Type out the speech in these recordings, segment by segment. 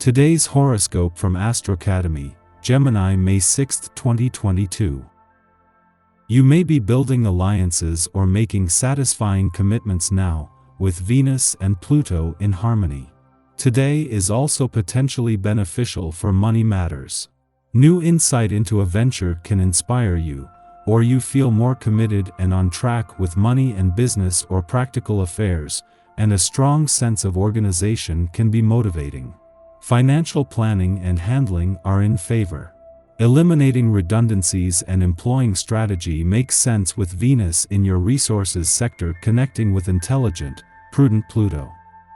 Today's horoscope from Astro Academy, Gemini May 6, 2022. You may be building alliances or making satisfying commitments now, with Venus and Pluto in harmony. Today is also potentially beneficial for money matters. New insight into a venture can inspire you, or you feel more committed and on track with money and business or practical affairs, and a strong sense of organization can be motivating. Financial planning and handling are in favor. Eliminating redundancies and employing strategy makes sense with Venus in your resources sector connecting with intelligent, prudent Pluto.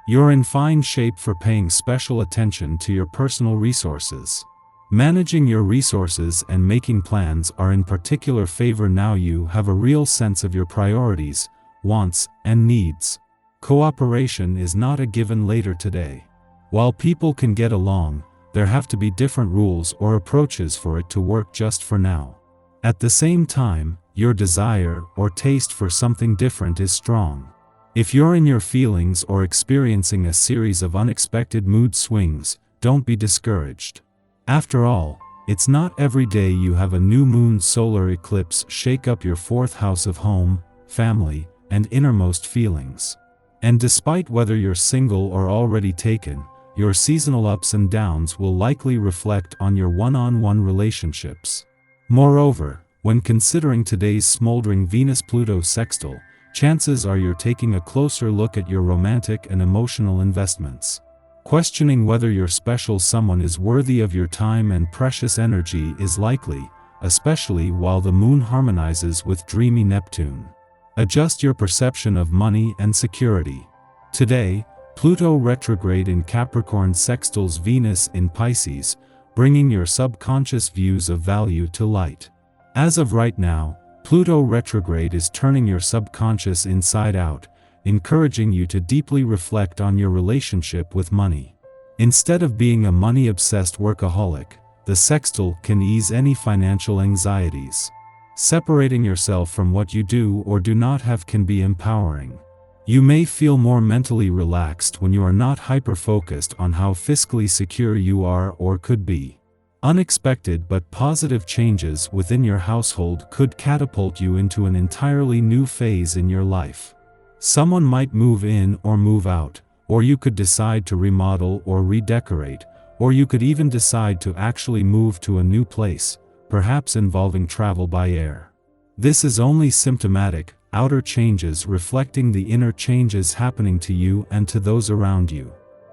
You're in fine shape for paying special attention to your personal resources. Managing your resources and making plans are in particular favor now. You have a real sense of your priorities, wants, and needs. Cooperation is not a given later today. While people can get along, there have to be different rules or approaches for it to work just for now. At the same time, your desire or taste for something different is strong. If you're in your feelings or experiencing a series of unexpected mood swings, don't be discouraged. After all, it's not every day you have a new moon solar eclipse shake up your fourth house of home, family, and innermost feelings. And despite whether you're single or already taken, your seasonal ups and downs will likely reflect on your one-on-one relationships. Moreover, when considering today's smoldering Venus-Pluto sextile, chances are you're taking a closer look at your romantic and emotional investments. Questioning whether your special someone is worthy of your time and precious energy is likely, especially while the moon harmonizes with dreamy Neptune. Adjust your perception of money and security. Today, Pluto retrograde in Capricorn sextiles Venus in Pisces, bringing your subconscious views of value to light. As of right now, Pluto retrograde is turning your subconscious inside out, encouraging you to deeply reflect on your relationship with money. Instead of being a money-obsessed workaholic, the sextile can ease any financial anxieties. Separating yourself from what you do or do not have can be empowering. You may feel more mentally relaxed when you are not hyper-focused on how fiscally secure you are or could be. Unexpected but positive changes within your household could catapult you into an entirely new phase in your life. Someone might move in or move out, or you could decide to remodel or redecorate, or you could even decide to actually move to a new place, perhaps involving travel by air. This is only symptomatic, outer changes reflecting the inner changes happening to you and to those around you.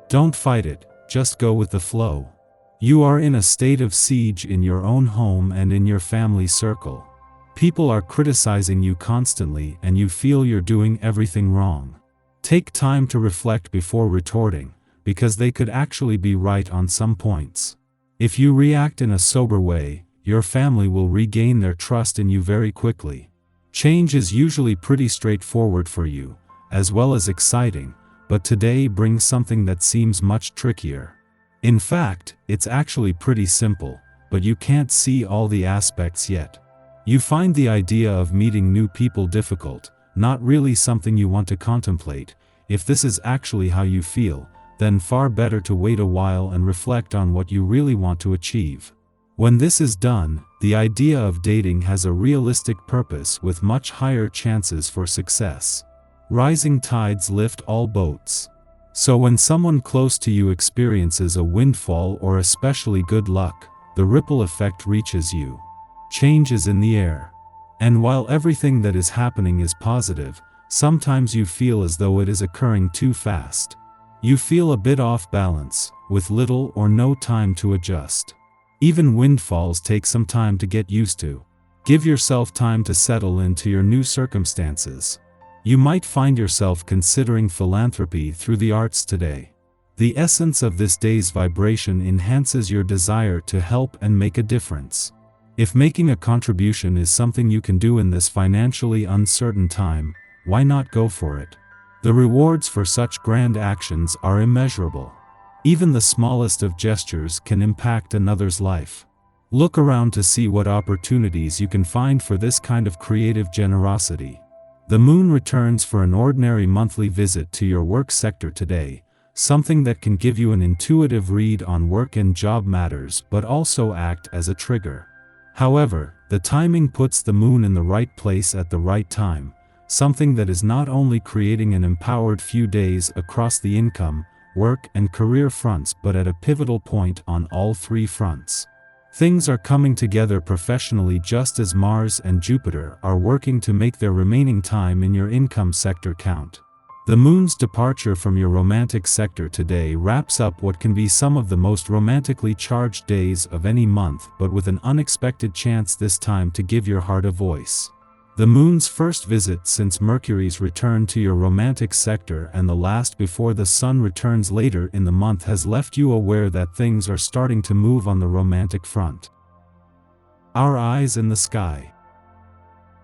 Don't fight it, just go with the flow. You are in a state of siege in your own home and in your family circle. People are criticizing you constantly and you feel you're doing everything wrong. Take time to reflect before retorting, because they could actually be right on some points. If you react in a sober way, your family will regain their trust in you very quickly. Change is usually pretty straightforward for you, as well as exciting, but today brings something that seems much trickier. In fact, it's actually pretty simple, but you can't see all the aspects yet. You find the idea of meeting new people difficult, not really something you want to contemplate. If this is actually how you feel, then far better to wait a while and reflect on what you really want to achieve. When this is done, the idea of dating has a realistic purpose with much higher chances for success. Rising tides lift all boats. So when someone close to you experiences a windfall or especially good luck, the ripple effect reaches you. Change is in the air. And while everything that is happening is positive, sometimes you feel as though it is occurring too fast. You feel a bit off balance, with little or no time to adjust. Even windfalls take some time to get used to. Give yourself time to settle into your new circumstances. You might find yourself considering philanthropy through the arts today. The essence of this day's vibration enhances your desire to help and make a difference. If making a contribution is something you can do in this financially uncertain time, why not go for it? The rewards for such grand actions are immeasurable. Even the smallest of gestures can impact another's life. Look around to see what opportunities you can find for this kind of creative generosity. The moon returns for an ordinary monthly visit to your work sector today, something that can give you an intuitive read on work and job matters but also act as a trigger. However, the timing puts the moon in the right place at the right time, something that is not only creating an empowered few days across the income, work and career fronts but at a pivotal point on all three fronts. Things are coming together professionally just as Mars and Jupiter are working to make their remaining time in your income sector count. The moon's departure from your romantic sector today wraps up what can be some of the most romantically charged days of any month, but with an unexpected chance this time to give your heart a voice. The moon's first visit since Mercury's return to your romantic sector and the last before the sun returns later in the month has left you aware that things are starting to move on the romantic front. Our eyes in the sky.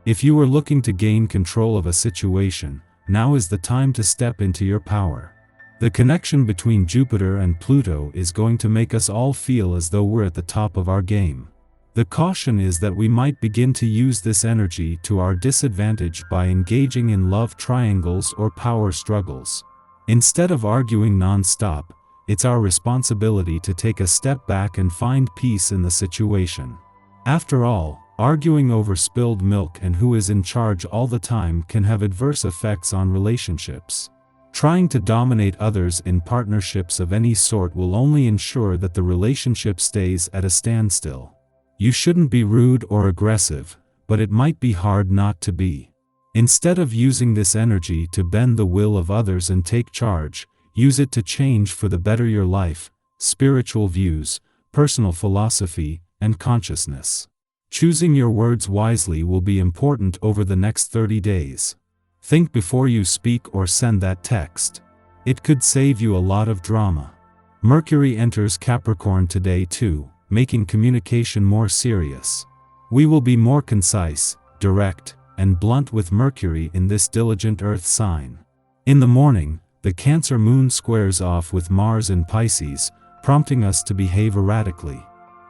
If you are looking to gain control of a situation, now is the time to step into your power. The connection between Jupiter and Pluto is going to make us all feel as though we're at the top of our game. The caution is that we might begin to use this energy to our disadvantage by engaging in love triangles or power struggles. Instead of arguing non-stop, it's our responsibility to take a step back and find peace in the situation. After all, arguing over spilled milk and who is in charge all the time can have adverse effects on relationships. Trying to dominate others in partnerships of any sort will only ensure that the relationship stays at a standstill. You shouldn't be rude or aggressive, but it might be hard not to be. Instead of using this energy to bend the will of others and take charge, use it to change for the better your life, spiritual views, personal philosophy, and consciousness. Choosing your words wisely will be important over the next 30 days. Think before you speak or send that text. It could save you a lot of drama. Mercury enters Capricorn today too, making communication more serious. We will be more concise, direct, and blunt with Mercury in this diligent Earth sign. In the morning, the Cancer moon squares off with Mars in Pisces, prompting us to behave erratically.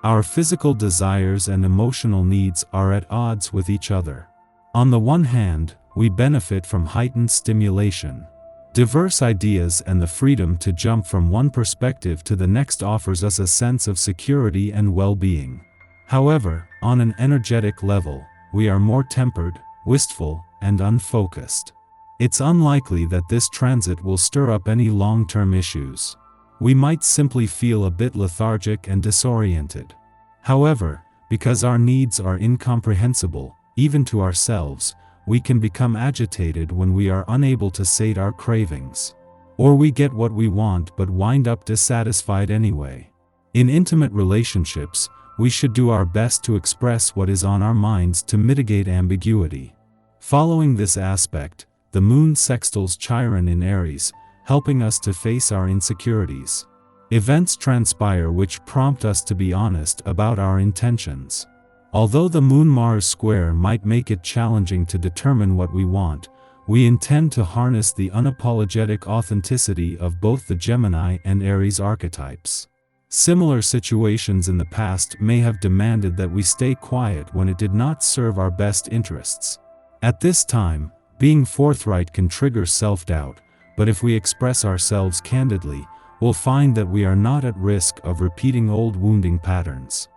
Our physical desires and emotional needs are at odds with each other. On the one hand, we benefit from heightened stimulation. Diverse ideas and the freedom to jump from one perspective to the next offers us a sense of security and well-being. However, on an energetic level, we are more tempered, wistful, and unfocused. It's unlikely that this transit will stir up any long-term issues. We might simply feel a bit lethargic and disoriented. However, because our needs are incomprehensible, even to ourselves, we can become agitated when we are unable to sate our cravings. Or we get what we want but wind up dissatisfied anyway. In intimate relationships, we should do our best to express what is on our minds to mitigate ambiguity. Following this aspect, the moon sextiles Chiron in Aries, helping us to face our insecurities. Events transpire which prompt us to be honest about our intentions. Although the Moon-Mars square might make it challenging to determine what we want, we intend to harness the unapologetic authenticity of both the Gemini and Aries archetypes. Similar situations in the past may have demanded that we stay quiet when it did not serve our best interests. At this time, being forthright can trigger self-doubt, but if we express ourselves candidly, we'll find that we are not at risk of repeating old wounding patterns.